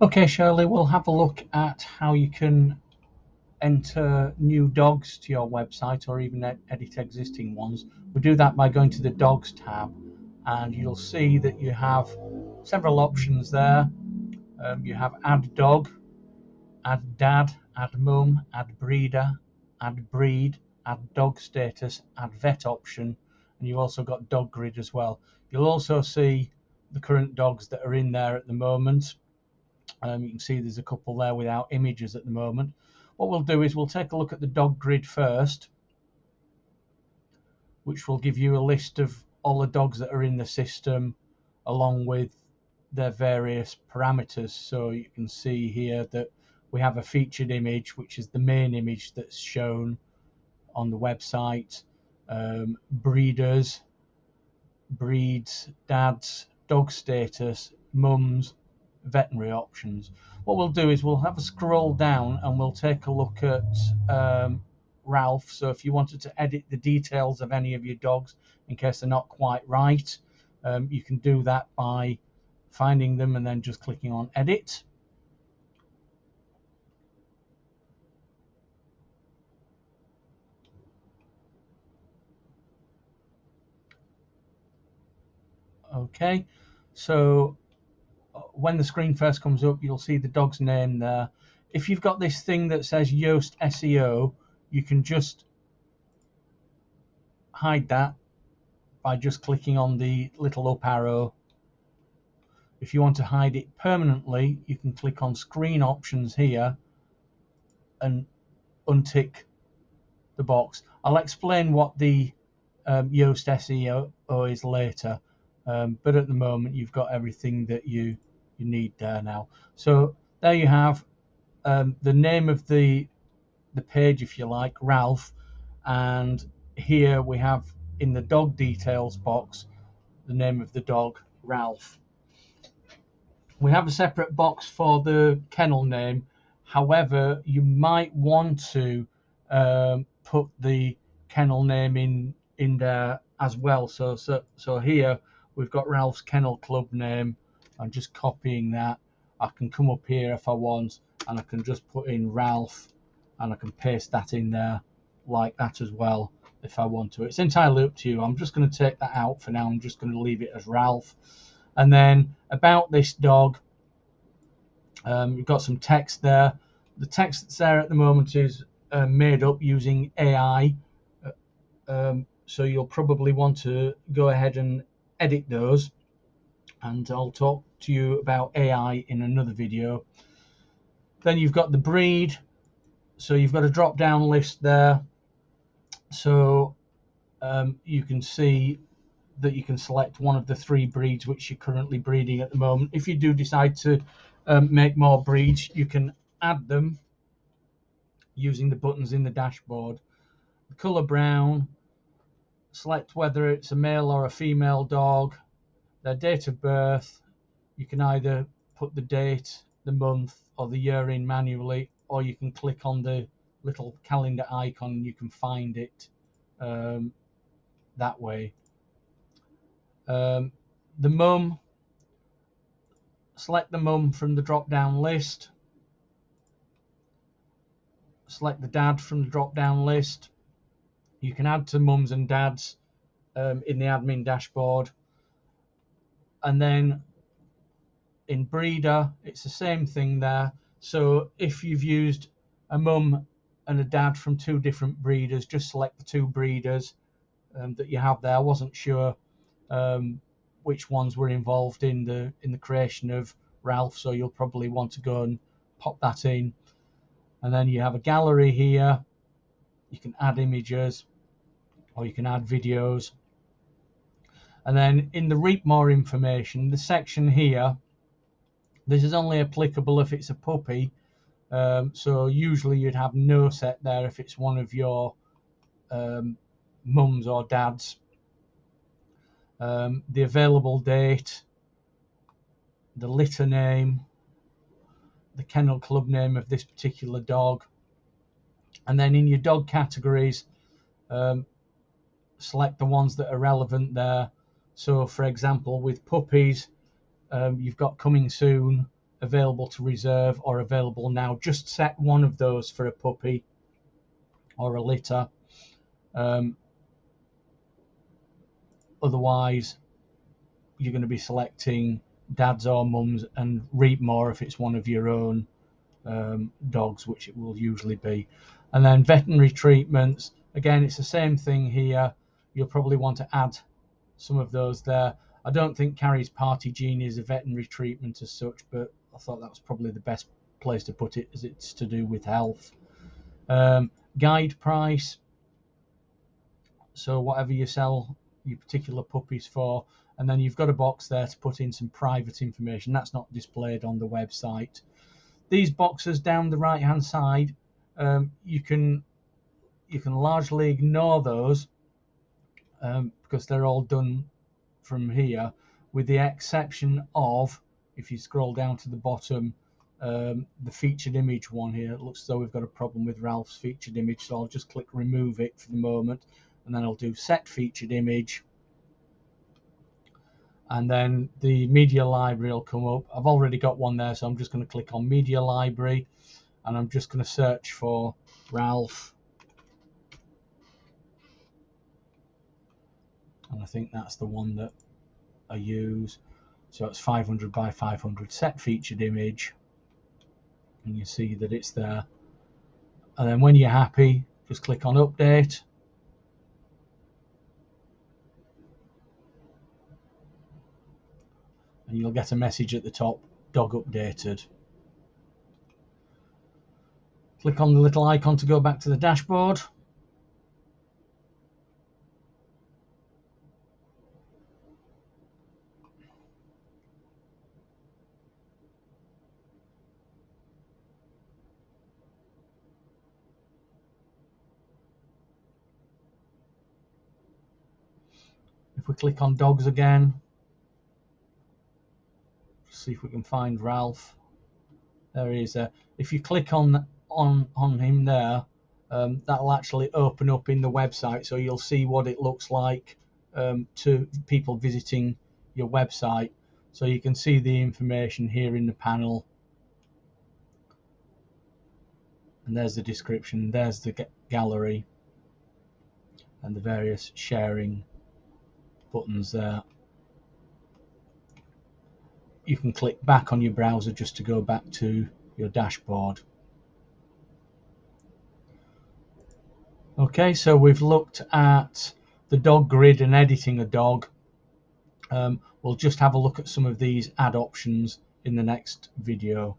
Okay, Shirley, we'll have a look at how you can enter new dogs to your website or even edit existing ones. We do that by going to the Dogs tab, and you'll see that you have several options there. You have Add Dog, Add Dad, Add Mum, Add Breeder, Add Breed, Add Dog Status, Add Vet option, and you've also got Dog Grid as well. You'll also see the current dogs that are in there at the moment. You can see there's a couple there without images at the moment. What we'll do is we'll take a look at the dog grid first, which will give you a list of all the dogs that are in the system along with their various parameters. So you can see here that we have a featured image, which is the main image that's shown on the website. Breeders, breeds, dads, dog status, mums, veterinary options. What we'll do is we'll have a scroll down and we'll take a look at Ralph. So if you wanted to edit the details of any of your dogs in case they're not quite right, you can do that by finding them and then just clicking on edit. Okay, so when the screen first comes up, you'll see the dog's name there. If you've got this thing that says Yoast SEO, you can just hide that by just clicking on the little up arrow. If you want to hide it permanently, you can click on screen options here and untick the box. I'll explain what the Yoast SEO is later, but at the moment you've got everything that you need there now. So there you have the name of the page, if you like, Ralph, and here we have in the dog details box the name of the dog, Ralph. We have a separate box for the kennel name. However, you might want to put the kennel name in there as well. So here we've got Ralph's Kennel Club name. I'm just copying that. I can come up here if I want, and I can just put in Ralph, and I can paste that in there like that as well if I want to. It's entirely up to you. I'm just going to take that out for now. I'm just going to leave it as Ralph. And then about this dog, you've got some text there. The text that's there at the moment is made up using AI. So you'll probably want to go ahead and edit those. And I'll talk to you about AI in another video. Then you've got the breed. So you've got a drop down list there. So you can see that you can select one of the 3 breeds which you're currently breeding at the moment. If you do decide to make more breeds, you can add them using the buttons in the dashboard. The color brown, select whether it's a male or a female dog, their date of birth. You can either put the date, the month, or the year in manually, or you can click on the little calendar icon and you can find it that way. The mum, select the mum from the drop down list, select the dad from the drop down list. You can add to mums and dads in the admin dashboard, and then in breeder it's the same thing there. So if you've used a mum and a dad from 2 different breeders, just select the 2 breeders that you have there. I wasn't sure which ones were involved in the creation of Ralph, so you'll probably want to go and pop that in. And then you have a gallery here. You can add images or you can add videos. And then in the reap more information, the section here, this is only applicable if it's a puppy. So usually you'd have no set there if it's one of your mums or dads. The available date, the litter name, the kennel club name of this particular dog, and then in your dog categories, select the ones that are relevant there. So for example, with puppies, you've got coming soon, available to reserve or available now. Just set one of those for a puppy or a litter. Otherwise, you're going to be selecting dads or mums, and reap more if it's one of your own dogs, which it will usually be. And then veterinary treatments, again, it's the same thing here. You'll probably want to add some of those there. I don't think Carrie's Party Genie is a veterinary treatment as such, but I thought that was probably the best place to put it, as it's to do with health. Guide price, so whatever you sell your particular puppies for, and then you've got a box there to put in some private information. That's not displayed on the website. These boxes down the right hand side, you can largely ignore those because they're all done from here, with the exception of, if you scroll down to the bottom, the featured image one here. It looks as though we've got a problem with Ralph's featured image, so I'll just click remove it for the moment, and then I'll do set featured image, and then the media library will come up. I've already got one there, so I'm just going to click on media library, and I'm just going to search for Ralph, and I think that's the one that I use. So it's 500 by 500 set featured image, and you see that it's there. And then when you're happy, just click on update, and you'll get a message at the top, dog updated. Click on the little icon to go back to the dashboard. If we click on dogs again, see if we can find Ralph. There he is there. If you click on him there, that'll actually open up in the website, so you'll see what it looks like to people visiting your website. So you can see the information here in the panel, and there's the description, there's the gallery, and the various sharing buttons there. You can click back on your browser just to go back to your dashboard. Okay, so we've looked at the dog grid and editing a dog. We'll just have a look at some of these add options in the next video.